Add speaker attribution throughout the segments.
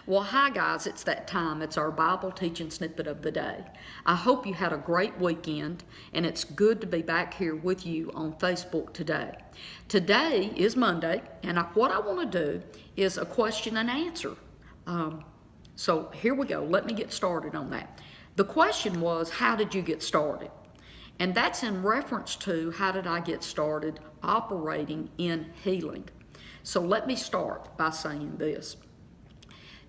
Speaker 1: Well, hi guys, it's that time. It's our Bible teaching snippet of the day. I hope you had a great weekend, and it's good to be back here with you on Facebook today. Today is Monday, and what I want to do is a question and answer. So here we go. Let me get started on that. The question was, how did you get started? And that's in reference to how did I get started operating in healing. So let me start by saying this.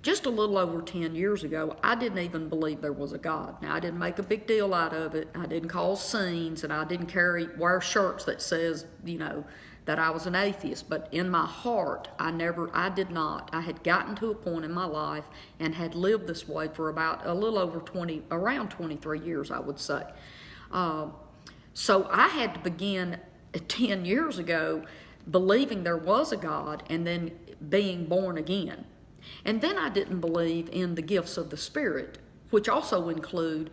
Speaker 1: Just a little over 10 years ago, I didn't even believe there was a God. Now, I didn't make a big deal out of it. I didn't cause scenes, and I didn't wear shirts that says, that I was an atheist. But in my heart, I did not. I had gotten to a point in my life and had lived this way for about a little over around 23 years, I would say. So I had to begin 10 years ago believing there was a God and then being born again. And then I didn't believe in the gifts of the Spirit, which also include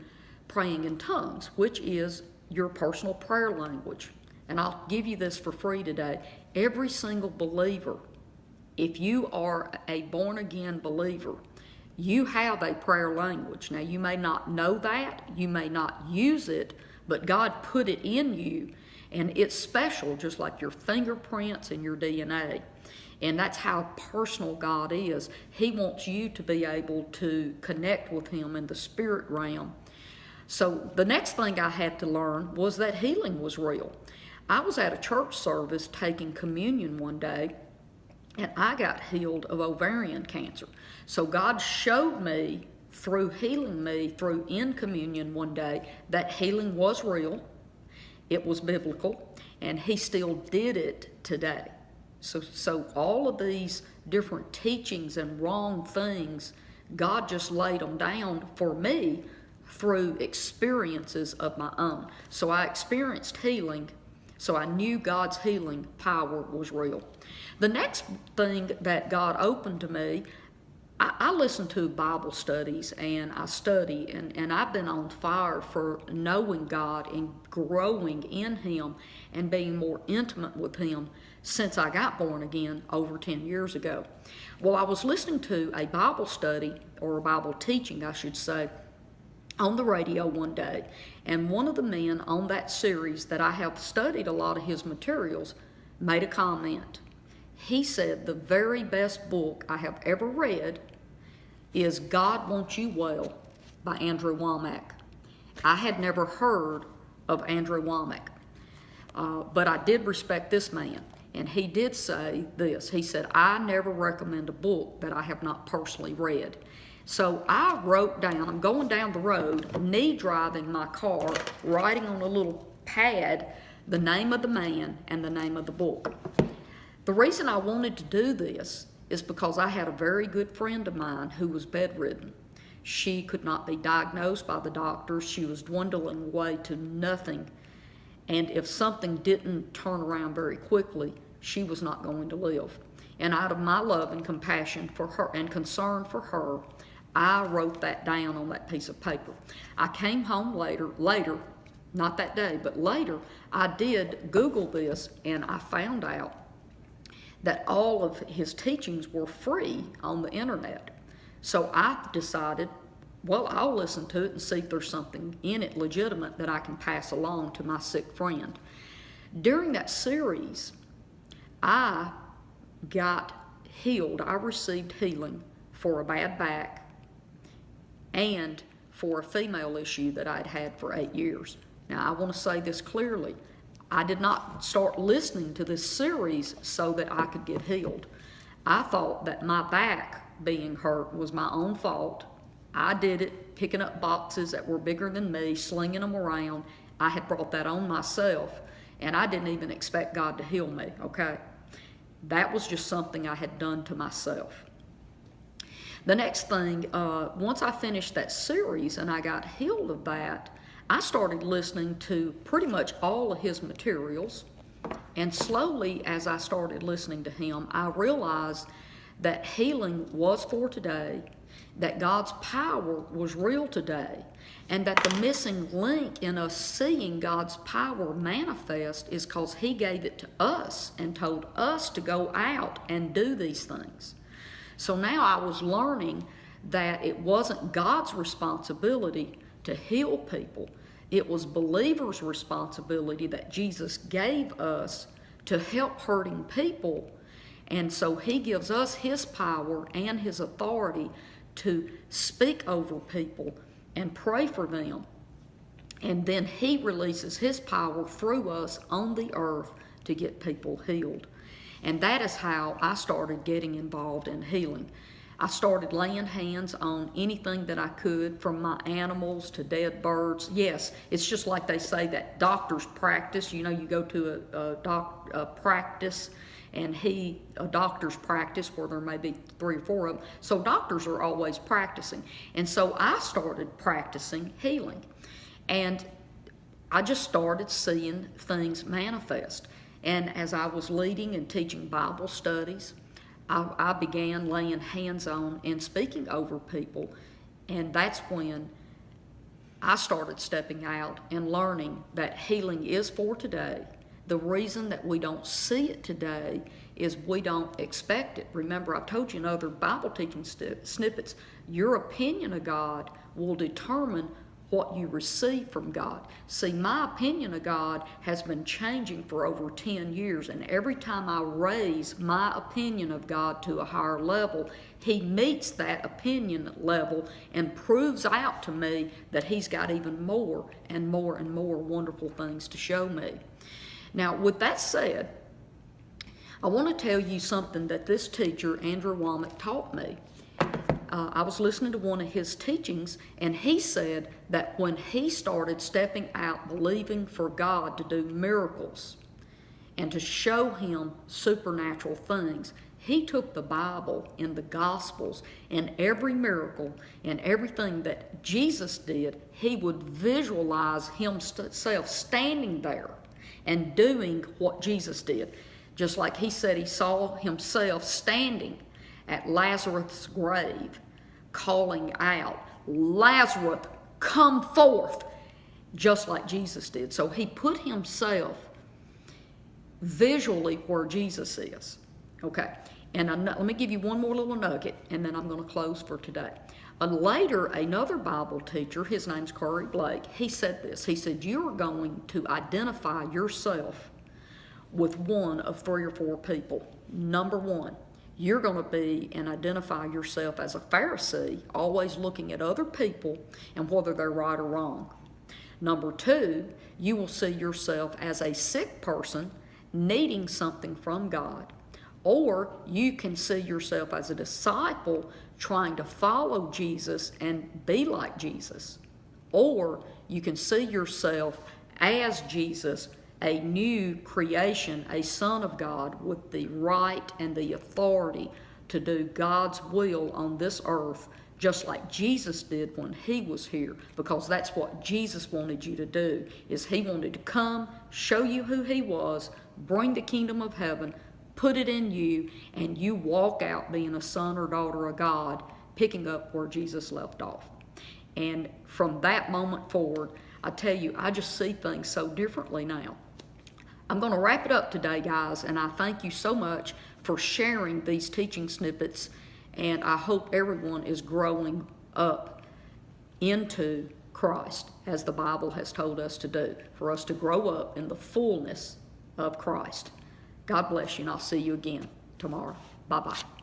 Speaker 1: praying in tongues, which is your personal prayer language. And I'll give you this for free today. Every single believer, if you are a born-again believer, you have a prayer language. Now, you may not know that, you may not use it, but God put it in you, and it's special, just like your fingerprints and your DNA. And that's how personal God is. He wants you to be able to connect with Him in the spirit realm. So the next thing I had to learn was that healing was real. I was at a church service taking communion one day, and I got healed of ovarian cancer. So God showed me through healing me through in communion one day that healing was real, it was biblical, and He still did it today. So all of these different teachings and wrong things, God just laid them down for me through experiences of my own. So I experienced healing, so I knew God's healing power was real. The next thing that God opened to me, I listen to Bible studies and I study, and I've been on fire for knowing God and growing in Him and being more intimate with Him since I got born again over 10 years ago. Well, I was listening to a Bible study, or a Bible teaching, I should say, on the radio one day, and one of the men on that series that I have studied a lot of his materials made a comment. He said the very best book I have ever read is God Wants You Well by Andrew Wommack. I had never heard of Andrew Wommack, but I did respect this man. And he did say this. He said, I never recommend a book that I have not personally read. So I wrote down, I'm going down the road, knee driving my car, writing on a little pad the name of the man and the name of the book. The reason I wanted to do this is because I had a very good friend of mine who was bedridden. She could not be diagnosed by the doctors. She was dwindling away to nothing. And if something didn't turn around very quickly, she was not going to live. And out of my love and compassion for her and concern for her, I wrote that down on that piece of paper. I came home later, not that day, but later, I did Google this, and I found out that all of his teachings were free on the internet. So I decided, well, I'll listen to it and see if there's something in it legitimate that I can pass along to my sick friend. During that series, I got healed. I received healing for a bad back and for a female issue that I'd had for 8 years. Now, I want to say this clearly. I did not start listening to this series so that I could get healed. I thought that my back being hurt was my own fault. I did it, picking up boxes that were bigger than me, slinging them around. I had brought that on myself, and I didn't even expect God to heal me, okay? That was just something I had done to myself. The next thing, once I finished that series and I got healed of that, I started listening to pretty much all of his materials, and slowly as I started listening to him, I realized that healing was for today, that God's power was real today, and that the missing link in us seeing God's power manifest is because He gave it to us and told us to go out and do these things. So now I was learning that it wasn't God's responsibility to heal people. It was believers' responsibility that Jesus gave us to help hurting people. And so he gives us his power and his authority to speak over people and pray for them. And then he releases his power through us on the earth to get people healed. And that is how I started getting involved in healing. I started laying hands on anything that I could, from my animals to dead birds. Yes, it's just like they say that doctor's practice. You know, you go to a practice, and a doctor's practice where there may be 3 or 4 of them. So doctors are always practicing. And so I started practicing healing. And I just started seeing things manifest. And as I was leading and teaching Bible studies, I began laying hands on and speaking over people. And that's when I started stepping out and learning that healing is for today. The reason that we don't see it today is we don't expect it. Remember, I've told you in other Bible teaching snippets, your opinion of God will determine what you receive from God. See, my opinion of God has been changing for over 10 years, and every time I raise my opinion of God to a higher level, he meets that opinion level and proves out to me that he's got even more and more and more wonderful things to show me. Now, with that said, I want to tell you something that this teacher, Andrew Womack, taught me. I was listening to one of his teachings, and he said that when he started stepping out believing for God to do miracles and to show him supernatural things, he took the Bible and the Gospels and every miracle and everything that Jesus did, he would visualize himself standing there and doing what Jesus did. Just like he said he saw himself standing at Lazarus' grave, calling out, "Lazarus, come forth," just like Jesus did. So he put himself visually where Jesus is. Okay, and let me give you one more little nugget, and then I'm going to close for today. Later, another Bible teacher, his name's Curry Blake, he said this. He said, "You're going to identify yourself with one of 3 or 4 people. Number 1, you're going to be and identify yourself as a Pharisee, always looking at other people and whether they're right or wrong. Number 2, you will see yourself as a sick person needing something from God. Or you can see yourself as a disciple trying to follow Jesus and be like Jesus. Or you can see yourself as Jesus, a new creation, a son of God with the right and the authority to do God's will on this earth, just like Jesus did when he was here, because that's what Jesus wanted you to do, is he wanted to come, show you who he was, bring the kingdom of heaven, put it in you, and you walk out being a son or daughter of God, picking up where Jesus left off. And from that moment forward, I tell you, I just see things so differently now. I'm going to wrap it up today, guys, and I thank you so much for sharing these teaching snippets, and I hope everyone is growing up into Christ, as the Bible has told us to do, for us to grow up in the fullness of Christ. God bless you, and I'll see you again tomorrow. Bye-bye.